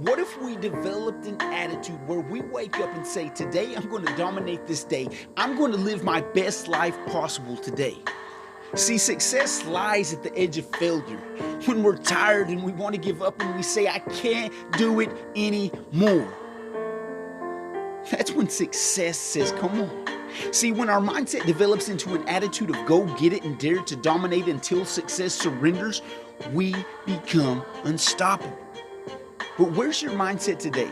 What if we developed an attitude where we wake up and say, today I'm going to dominate this day. I'm going to live my best life possible today. See, success lies at the edge of failure. When we're tired and we want to give up and we say, I can't do it anymore. That's when success says, come on. See, when our mindset develops into an attitude of go get it and dare to dominate until success surrenders, we become unstoppable. But where's your mindset today?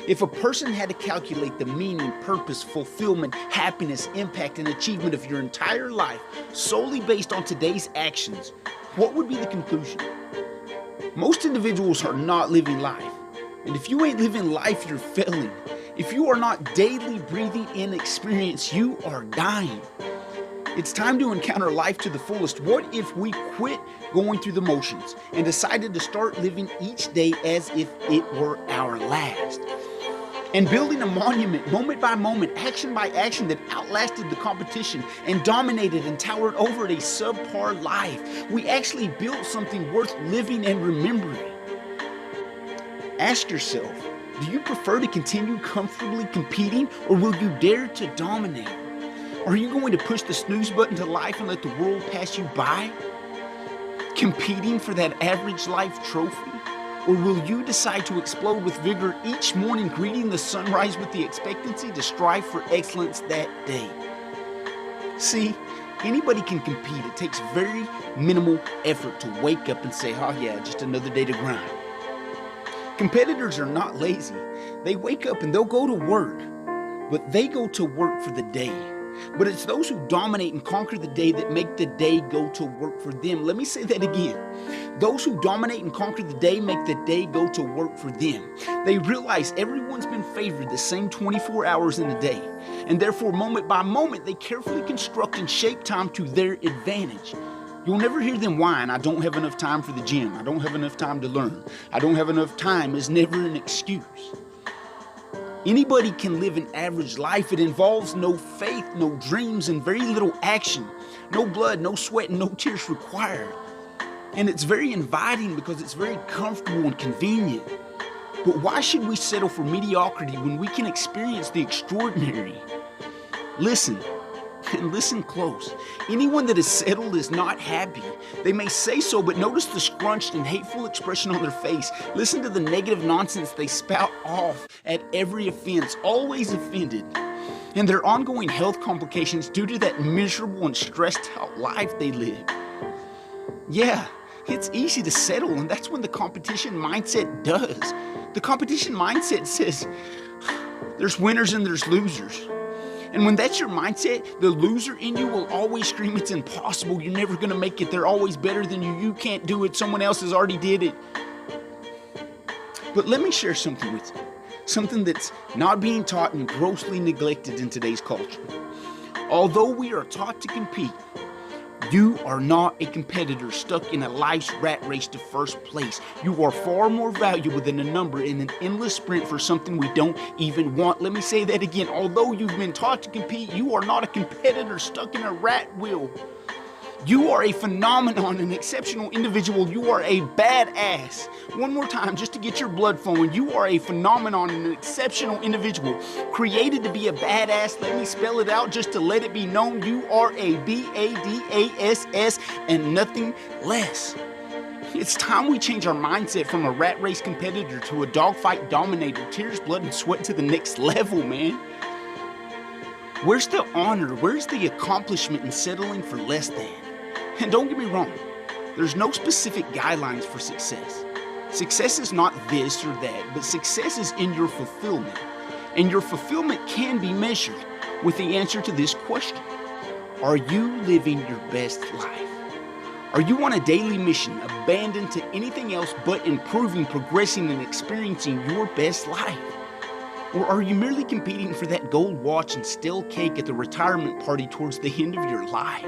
If a person had to calculate the meaning, purpose, fulfillment, happiness, impact, and achievement of your entire life solely based on today's actions, what would be the conclusion? Most individuals are not living life. And if you ain't living life, you're failing. If you are not daily breathing in experience, you are dying. It's time to encounter life to the fullest. What if we quit going through the motions and decided to start living each day as if it were our last? And building a monument, moment by moment, action by action, that outlasted the competition and dominated and towered over a subpar life. We actually built something worth living and remembering. Ask yourself, do you prefer to continue comfortably competing, or will you dare to dominate? Are you going to push the snooze button to life and let the world pass you by? Competing for that average life trophy? Or will you decide to explode with vigor each morning, greeting the sunrise with the expectancy to strive for excellence that day? See, anybody can compete. It takes very minimal effort to wake up and say, oh yeah, just another day to grind. Competitors are not lazy. They wake up and they'll go to work, but they go to work for the day. But it's those who dominate and conquer the day that make the day go to work for them. Let me say that again. Those who dominate and conquer the day make the day go to work for them. They realize everyone's been favored the same 24 hours in a day. And therefore, moment by moment, they carefully construct and shape time to their advantage. You'll never hear them whine, I don't have enough time for the gym. I don't have enough time to learn. I don't have enough time is never an excuse. Anybody can live an average life. It involves no faith, no dreams, and very little action. No blood, no sweat, and no tears required. And it's very inviting because it's very comfortable and convenient. But why should we settle for mediocrity when we can experience the extraordinary? Listen, and listen close. Anyone that is settled is not happy. They may say so, but notice the scrunched and hateful expression on their face. Listen to the negative nonsense they spout off at every offense, always offended. And their ongoing health complications due to that miserable and stressed out life they live. Yeah, it's easy to settle, and that's when the competition mindset does. The competition mindset says, there's winners and there's losers. And when that's your mindset, the loser in you will always scream, it's impossible, you're never gonna make it, they're always better than you, you can't do it, someone else has already did it. But let me share something with you, something that's not being taught and grossly neglected in today's culture. Although we are taught to compete, you are not a competitor stuck in a life's rat race to first place. You are far more valuable than a number in an endless sprint for something we don't even want. Let me say that again. Although you've been taught to compete, you are not a competitor stuck in a rat wheel. You are a phenomenon, an exceptional individual. You are a badass. One more time, just to get your blood flowing. You are a phenomenon, an exceptional individual. Created to be a badass. Let me spell it out just to let it be known. You are a BADASS and nothing less. It's time we change our mindset from a rat race competitor to a dogfight dominator. Tears, blood, and sweat to the next level, man. Where's the honor? Where's the accomplishment in settling for less than? And don't get me wrong, there's no specific guidelines for success. Success is not this or that, but success is in your fulfillment. And your fulfillment can be measured with the answer to this question. Are you living your best life? Are you on a daily mission, abandoned to anything else but improving, progressing, and experiencing your best life? Or are you merely competing for that gold watch and stale cake at the retirement party towards the end of your life?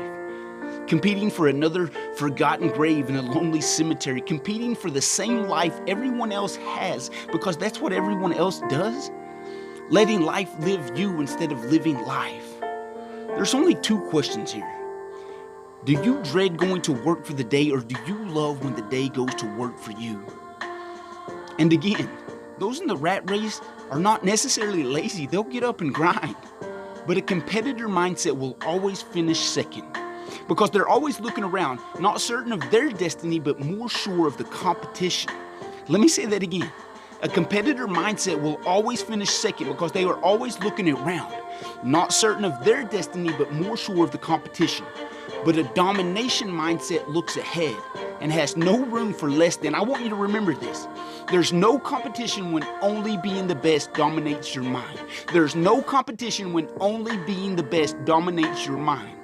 Competing for another forgotten grave in a lonely cemetery, competing for the same life everyone else has because that's what everyone else does? Letting life live you instead of living life. There's only two questions here. Do you dread going to work for the day, or do you love when the day goes to work for you? And again, Those in the rat race are not necessarily lazy, they'll get up and grind. But a competitor mindset will always finish second because they're always looking around, not certain of their destiny, but more sure of the competition. Let me say that again. A competitor mindset will always finish second because they are always looking around, not certain of their destiny, but more sure of the competition. But a domination mindset looks ahead and has no room for less than. I want you to remember this. There's no competition when only being the best dominates your mind. There's no competition when only being the best dominates your mind.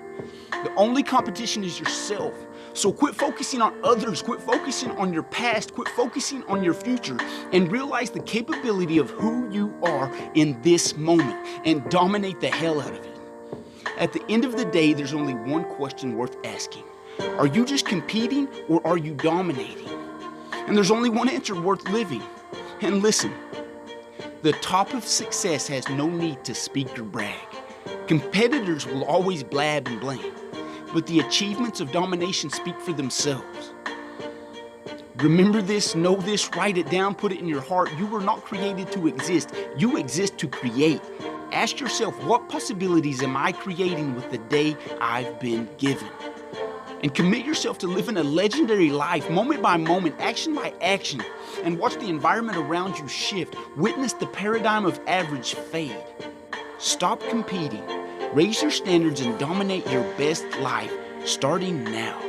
The only competition is yourself. So quit focusing on others, quit focusing on your past, quit focusing on your future, and realize the capability of who you are in this moment and dominate the hell out of it. At the end of the day, there's only one question worth asking. Are you just competing or are you dominating? And there's only one answer worth living. And listen, the top of success has no need to speak or brag. Competitors will always blab and blame, but the achievements of domination speak for themselves. Remember this, know this, write it down, put it in your heart. You were not created to exist. You exist to create. Ask yourself, what possibilities am I creating with the day I've been given? And commit yourself to living a legendary life, moment by moment, action by action, and watch the environment around you shift. Witness the paradigm of average fade. Stop competing, raise your standards, and dominate your best life starting now.